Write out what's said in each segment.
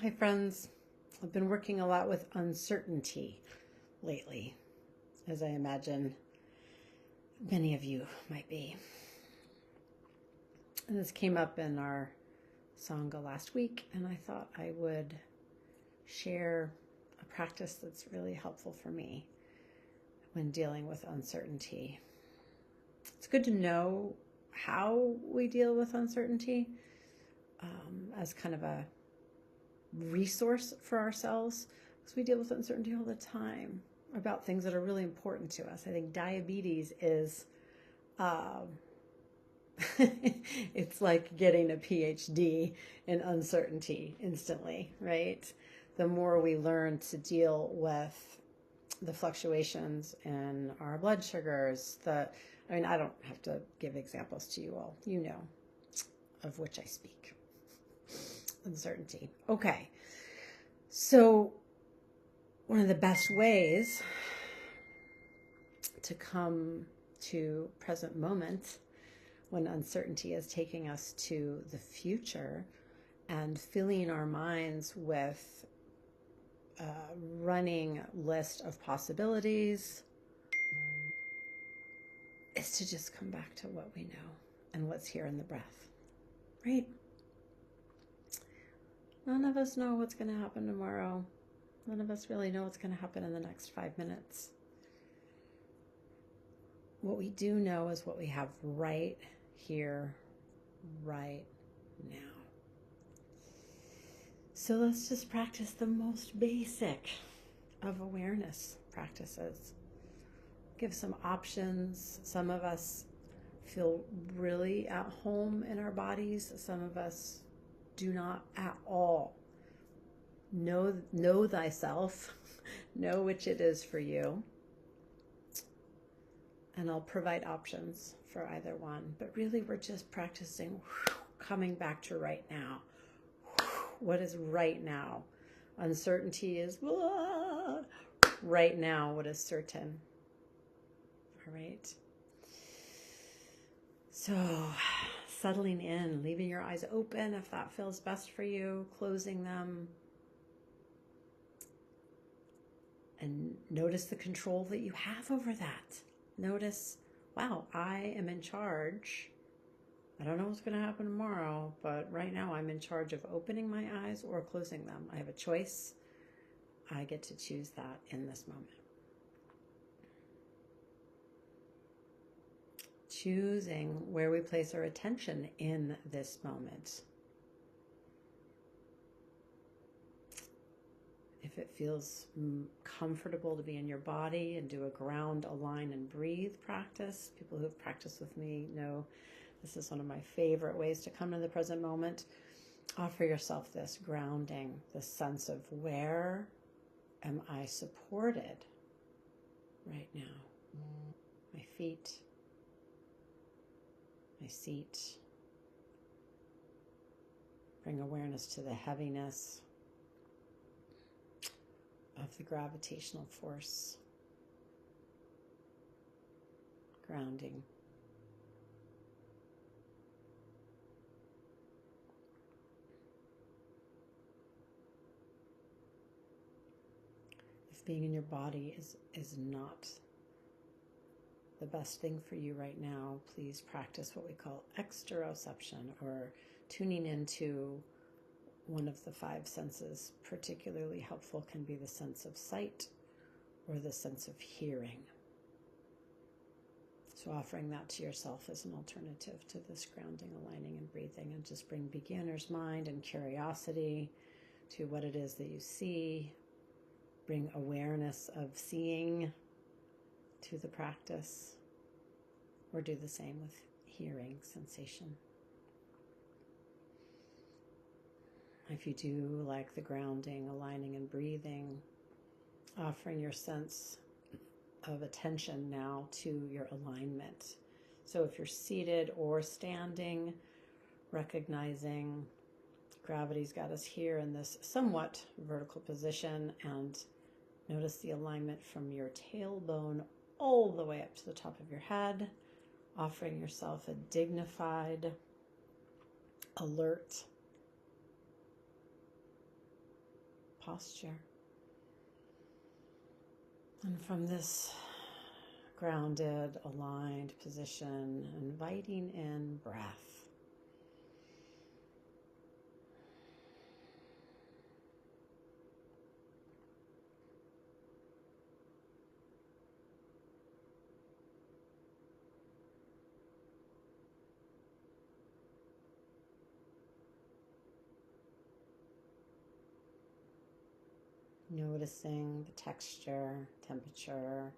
Hi friends, I've been working a lot with uncertainty lately, as I imagine many of you might be. And this came up in our sangha last week, and I thought I would share a practice that's really helpful for me when dealing with uncertainty. It's good to know how we deal with uncertainty as kind of a resource for ourselves, because we deal with uncertainty all the time about things that are really important to us. I think diabetes is it's like getting a PhD in uncertainty instantly, right? The more we learn to deal with the fluctuations in our blood sugars, I don't have to give examples to you all. You know of which I speak. Uncertainty. Okay. So one of the best ways to come to present moment when uncertainty is taking us to the future and filling our minds with a running list of possibilities is to just come back to what we know and what's here in the breath, right? None of us know what's going to happen tomorrow. None of us really know what's going to happen in the next 5 minutes. What we do know is what we have right here, right now. So let's just practice the most basic of awareness practices. Give some options. Some of us feel really at home in our bodies. Some of us do not at all. Know thyself. Know which it is for you. And I'll provide options for either one. But really, we're just practicing coming back to right now. What is right now? Uncertainty is right now. What is certain? All right. So settling in, leaving your eyes open if that feels best for you, closing them. And notice the control that you have over that. Notice, wow, I am in charge. I don't know what's going to happen tomorrow, but right now I'm in charge of opening my eyes or closing them. I have a choice. I get to choose that in this moment. Choosing where we place our attention in this moment. If it feels comfortable to be in your body and do a ground, align, and breathe practice. People who have practiced with me know this is one of my favorite ways to come to the present moment. Offer yourself this grounding, this sense of where am I supported right now? My feet, my seat. Bring awareness to the heaviness of the gravitational force. Grounding. If being in your body is not the best thing for you right now, please practice what we call exteroception, or tuning into one of the 5 senses. Particularly helpful can be the sense of sight or the sense of hearing. So offering that to yourself as an alternative to this grounding, aligning, and breathing, and just bring beginner's mind and curiosity to what it is that you see. Bring awareness of seeing to the practice, or do the same with hearing sensation. If you do like the grounding, aligning, and breathing, offering your sense of attention now to your alignment. So if you're seated or standing, recognizing gravity's got us here in this somewhat vertical position, and notice the alignment from your tailbone all the way up to the top of your head, offering yourself a dignified, alert, posture. And from this grounded, aligned position, inviting in breath. Noticing the texture, temperature,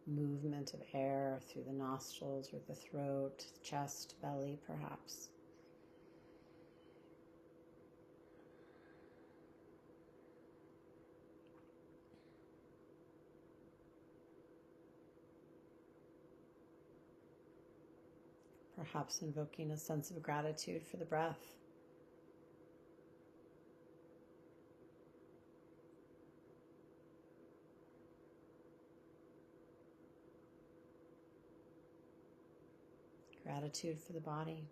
movement of air through the nostrils or the throat, chest, belly, perhaps. Perhaps invoking a sense of gratitude for the breath. Gratitude for the body.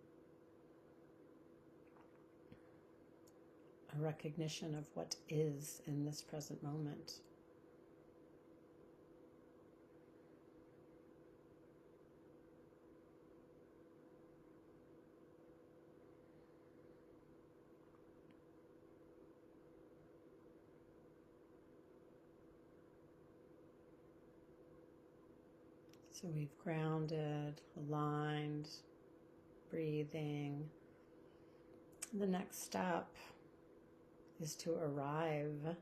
A recognition of what is in this present moment. So we've grounded, aligned, breathing. The next step is to arrive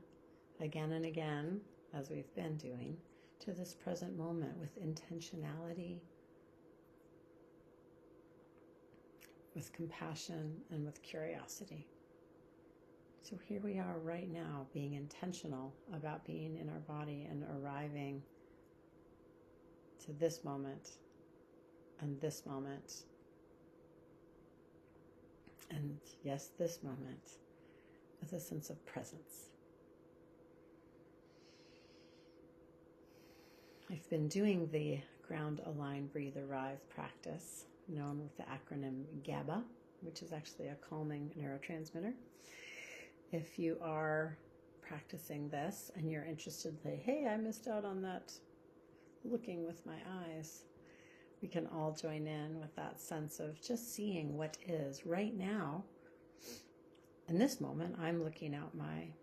again and again, as we've been doing, to this present moment with intentionality, with compassion, and with curiosity. So here we are right now, being intentional about being in our body and arriving to this moment and this moment. And yes, this moment with a sense of presence. I've been doing the Ground, Align, Breathe, Arrive practice, known with the acronym GABA, which is actually a calming neurotransmitter. If you are practicing this and you're interested, like, hey, I missed out on that looking with my eyes, we can all join in with that sense of just seeing what is right now. In this moment, I'm looking out my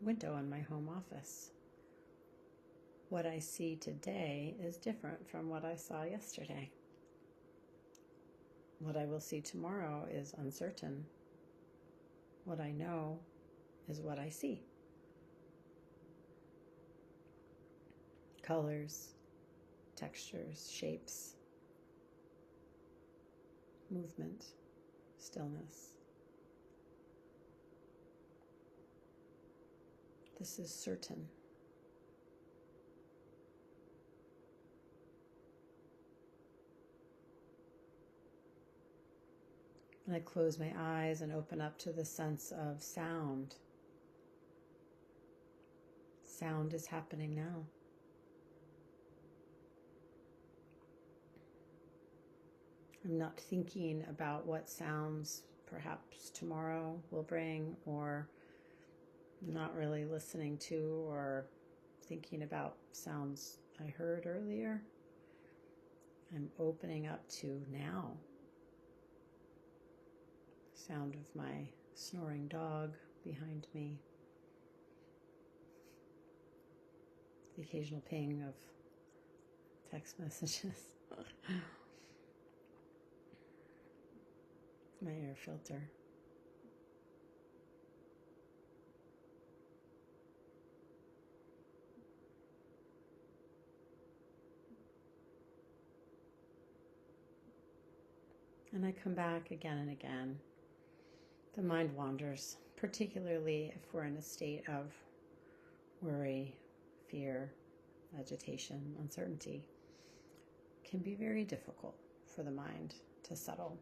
window in my home office. What I see today is different from what I saw yesterday. What I will see tomorrow is uncertain. What I know is what I see. Colors, textures, shapes, movement, stillness. This is certain. And I close my eyes and open up to the sense of sound. Sound is happening now. I'm not thinking about what sounds perhaps tomorrow will bring, or not really listening to or thinking about sounds I heard earlier. I'm opening up to now. Sound of my snoring dog behind me. The occasional ping of text messages. My air filter. And I come back again and again. The mind wanders, particularly if we're in a state of worry, fear, agitation, uncertainty. It can be very difficult for the mind to settle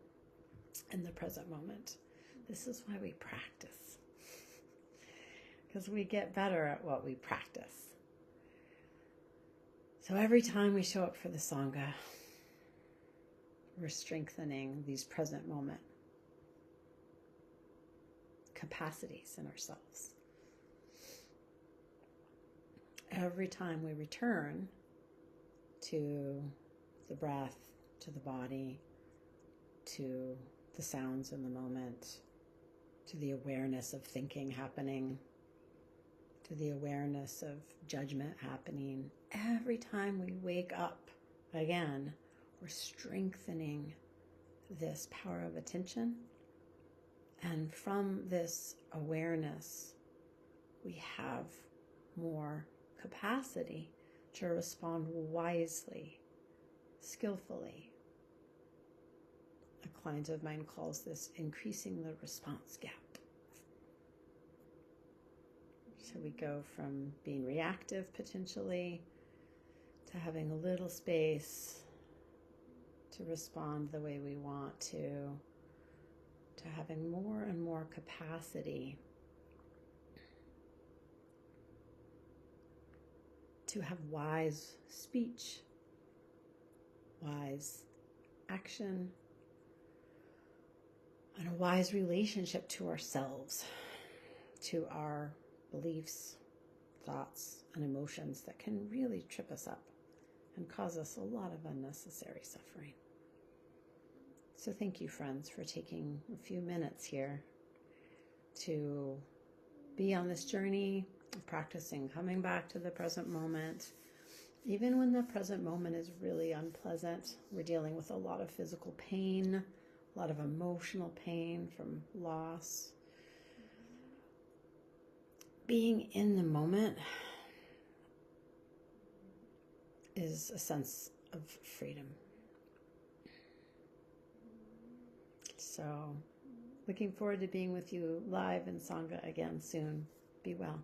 in the present moment. This is why we practice, because we get better at what we practice. So every time we show up for the sangha, we're strengthening these present moment capacities in ourselves. every time we return to the breath, to the body, to the sounds in the moment, to the awareness of thinking happening, to the awareness of judgment happening, every time we wake up again, we're strengthening this power of attention. And from this awareness, we have more capacity to respond wisely, skillfully. A client of mine calls this increasing the response gap. So we go from being reactive potentially to having a little space to respond the way we want to having more and more capacity to have wise speech, wise action, and a wise relationship to ourselves, to our beliefs, thoughts, and emotions that can really trip us up and cause us a lot of unnecessary suffering. So thank you, friends, for taking a few minutes here to be on this journey of practicing coming back to the present moment. Even when the present moment is really unpleasant, we're dealing with a lot of physical pain, a lot of emotional pain from loss. Being in the moment is a sense of freedom. So, looking forward to being with you live in sangha again soon. Be well.